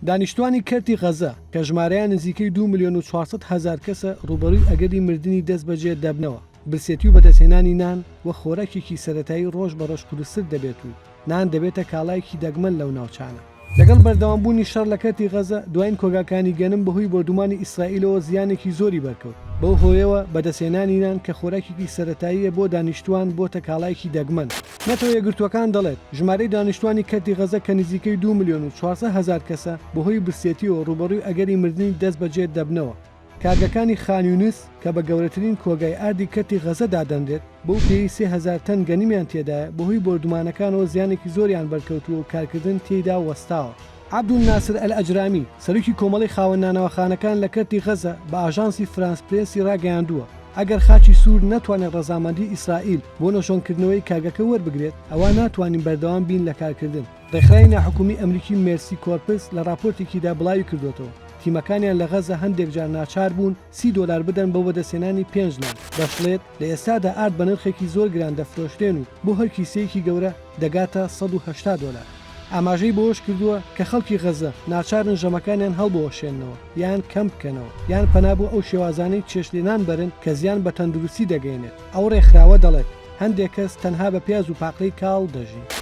دانیشتوانی کەرتی غەزە کە ژمارەیان نزیکەی 2,400,000 کەسە ڕوبەڕووی ئەگەری مردنی دەست بەجێ دەبنەوە. برسێتی و بەدەستهێنانی نان وە خۆراکێکی سەرەتایی ڕۆژ بە ڕۆژ قورستر دەبێت و نان دەبێتە کاڵایەکی دەگمەن لەو ناوچانە. لەگەڵ بەردەوامبوونی شەڕ لە کەرتی غەزە دوایین کۆگاکانی گەنم بەهۆی بردومانی ئیسرائیلەوە زیانێکی زۆری بەرکەوت. بەو هۆیەوە بەدەستهێنانی نان کە خۆراکێکی سەرەتاییە بۆ دانیشتوان بۆتە کاڵایەکی دەگمەن. نەتەوە یەکگرتووەکان دەڵێت ژمارەی دانیشتوانی کەرتی غەزە کە نزیکەی 2,400,000 کەسە بەهۆی برسێتیەوە ڕوبەڕووی ئەگەری مردنی دەست بەجێ دەبنەوە. کارگەکانی خان یونس کە بە گەورەترین کۆگای ئاردی کەرتی غەزە دادەنرێت بەو پێی 3,000 تەن گەنیمیان تێدایە بەهۆی بردومانەکانەوە زیانێکی زۆریان بەرکەوتووە و کارکردن تێیدا وەستاوە. عەبدولناسر ئەلئەجرامی سەرۆکی کۆمەڵی خاوەنانەوەخانەکان لە کەرتی غەزە بە ئاژانسی فرانس پرێسی ڕاگەیاندووە ئەگەر خاچی سوور نەتوانێت ڕەزامەندی ئیسرائیل بۆ نەشۆنکردنەوەی کارگەکە وەربگرێت ئەوە ناتوانین بەردەوام بین لە کارکردن. ڕێکخراوی ناحکومی ئەمریکی مێرسی کۆرپس لە راپۆرتێکیدا بڵاوی کردوێتەوە تیمەکانیان لە غەزە هەندێک جار ناچار بوون $30 بدەن بۆ بەدەستهێنانی 5 نان دەشڵێت لە ئێستادا ئارد بە نرخێکی زۆر گران دەفرۆشتێن و بۆ هەر کیسەیەکی گەورە دەگاتە $180. ئاماژەی بۆش کردووە کە خەڵکی غەزە ناچارن ژەمەکانیان هەڵبۆشێنەوە یان کەم بکەنەوە یان پەنا بۆ ئەو شێوازانەی چێشتێنان بەرن کە زیان بە تەندروستی دەگەێنێت. ئەو ڕێکخراوە دەڵێت هەندێک کەس تەنها بە پیاز و پاقلەی کاڵ دەژین.